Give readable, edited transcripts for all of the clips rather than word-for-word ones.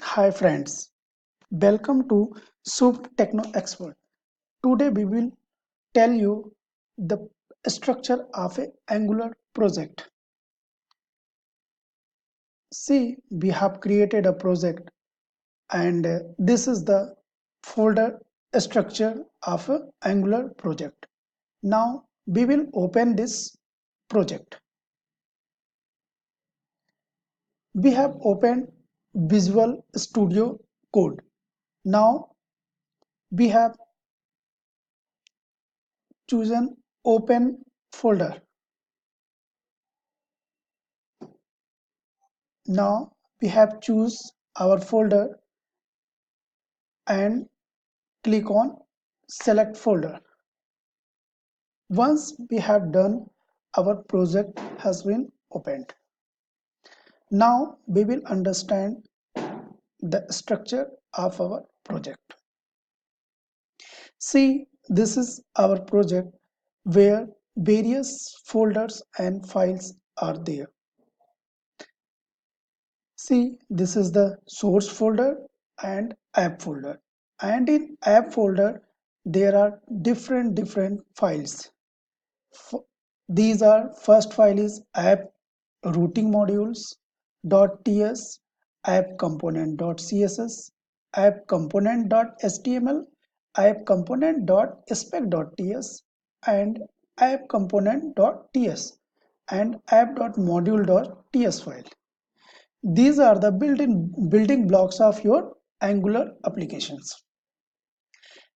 Hi friends, welcome to Soup Techno Expert. Today we will tell you the structure of a Angular project. See, we have created a project and this is the folder structure of a Angular project. Now we will open this project. We have opened Visual Studio Code. Now we have chosen open folder. Now we have choose our folder and click on select folder. Once we have done, our project has been opened. Now we will understand the structure of our project. See, this is our project where various folders and files are there. See, this is the source folder and app folder. And in app folder, there are different files. These are first file is app routing modules .ts, app component .css, app component .html, app component .spec.ts, and app component .ts, and app.module.ts file. These are the building blocks of your Angular applications.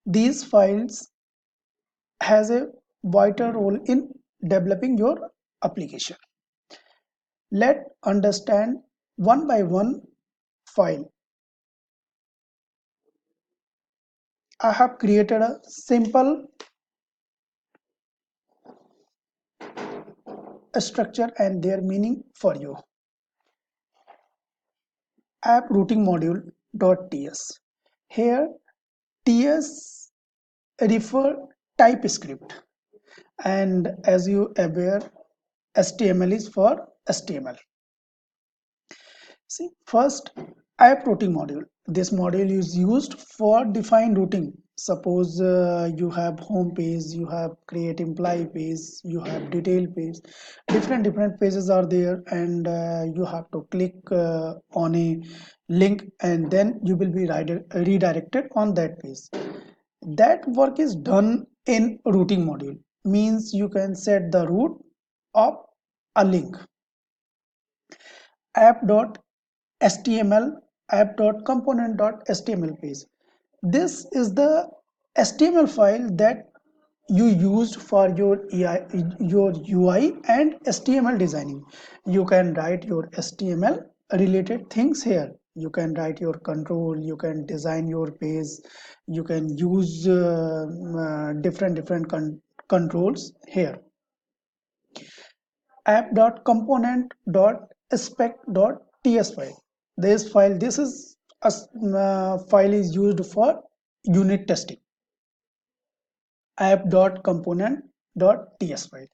These files has a vital role in developing your application. Let's understand one by one file. I have created a simple structure and their meaning for you. App routing module.ts. Here ts refer TypeScript, and as you aware, HTML is for HTML. See, first app routing module. This module is used for define routing. Suppose you have home page, you have create employee page, you have detail page. Different pages are there, and you have to click on a link, and then you will be redirected on that page. That work is done in routing module. Means you can set the route of a link. app.html, app.component.html page. This is the HTML file that you used for your UI and HTML designing. You can write your HTML related things here. You can write your control, you can design your page, you can use different controls here. app.component.spec.ts file. This is a file is used for unit testing. app.component.ts file.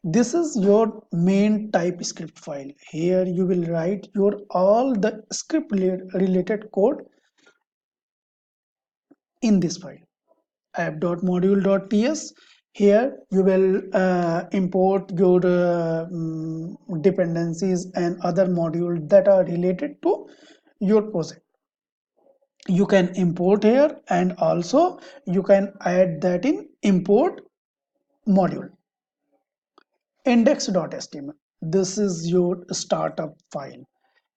This is your main TypeScript file. Here you will write your all the script related code in this file. app.module.ts. Here you will import your dependencies and other modules that are related to your project. You can import here, and also you can add that in import module. Index.html. This is your startup file.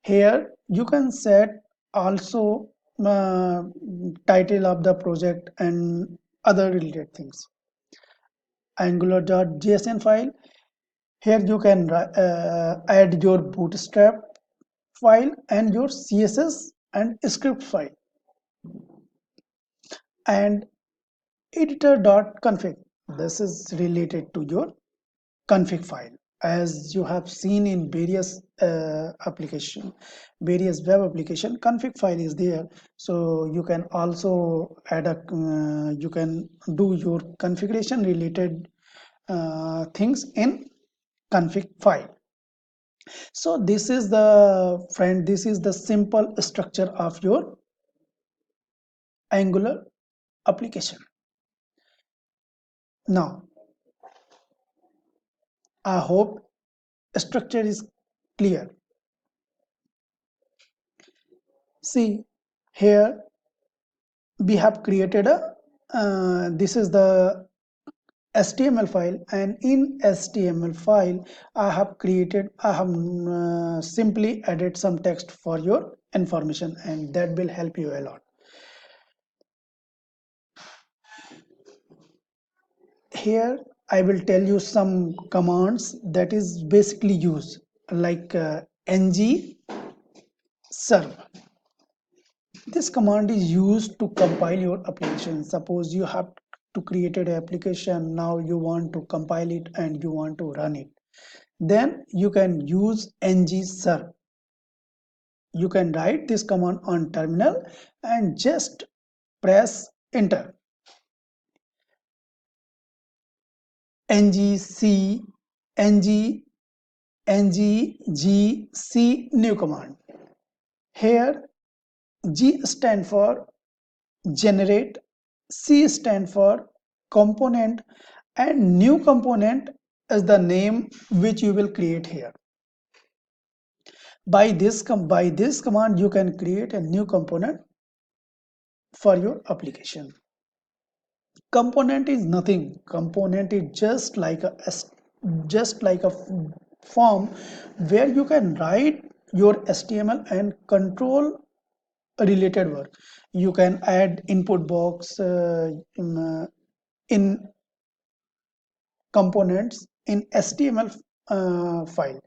Here you can set also title of the project and other related things. Angular.json file. Here you can add your bootstrap file and your css and script file. And editor.config. This is related to your config file. As you have seen in various various web application, config file is there. So you can also add a you can do your configuration related things in config file. So this is the friend, this is the simple structure of your Angular application. Now, I hope structure is clear. See, here we have created a this is the HTML file, and in HTML file I have simply added some text for your information, and that will help you a lot. Here I will tell you some commands that is basically used, like ng serve. This command is used to compile your application. Suppose you have to create an application, now you want to compile it and you want to run it. Then you can use ng serve. You can write this command on terminal and just press enter. ng c ng ng-gc new command. Here G stand for generate, C stand for component, and new component is the name which you will create here. By this command you can create a new component for your application. Component is nothing. Component is just like a form where you can write your HTML and control related work. You can add input box in components in HTML file.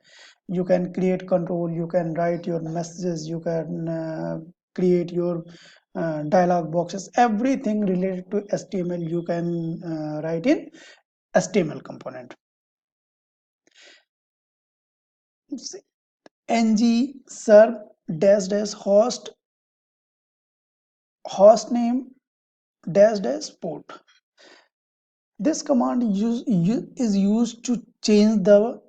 You can create control, you can write your messages, you can create your dialog boxes, everything related to HTML you can write in HTML component. ng serve dash dash host name dash dash port. This command is used to change the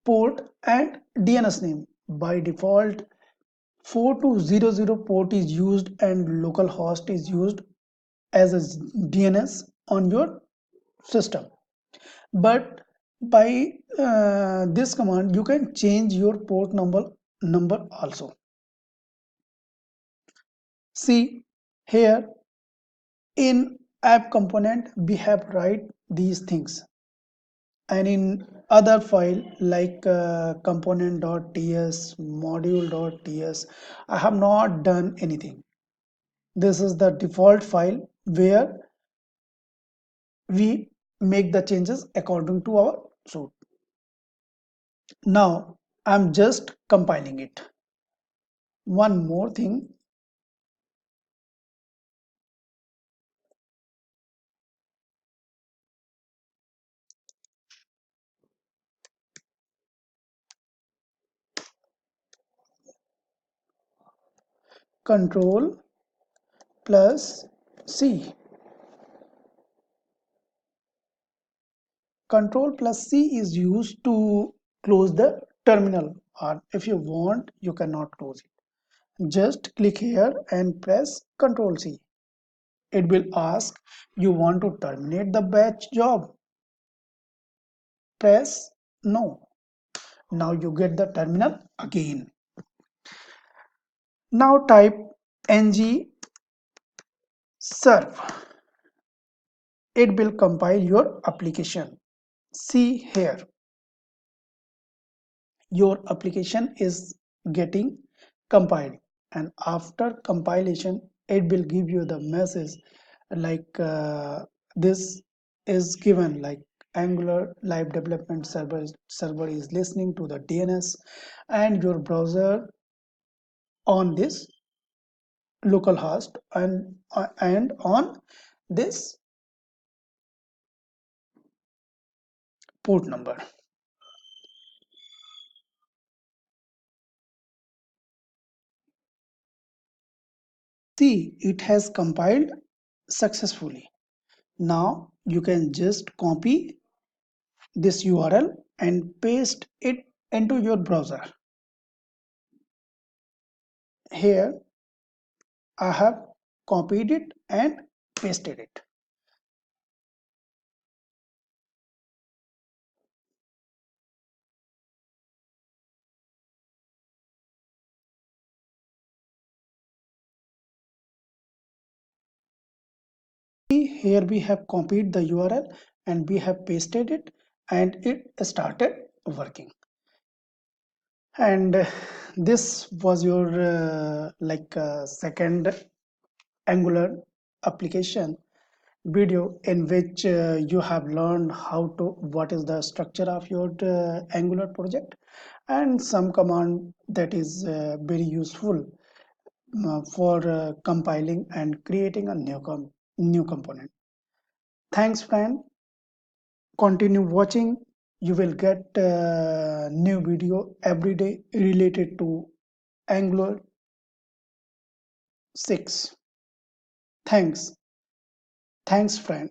port and DNS name. By default, 4200 port is used and localhost is used as a DNS on your system. But by this command, you can change your port number also. See here in app component, we have write these things, and in other file like component.ts, module.ts, I have not done anything. This is the default file where we make the changes according to our suit. Now I'm just compiling it. One more thing, control plus C. Control plus C is used to close the terminal, or if you want, you cannot close it. Just click here and press Control C. It will ask, you want to terminate the batch job? Press no. Now you get the terminal again. Now type ng serve. It will compile your application. See here, your application is getting compiled, and after compilation it will give you the message like this is given, like Angular live development server is listening to the DNS and your browser on this localhost and on this port number. See, it has compiled successfully. Now you can just copy this URL and paste it into your browser. Here I have copied it and pasted it. Here we have copied the URL and we have pasted it and it started working. And this was your second Angular application video in which you have learned how to what is the structure of your Angular project and some command that is very useful for compiling and creating a new component. Thanks, friend. Continue watching. You will get new video every day related to Angular 6. Thanks. Thanks, friend.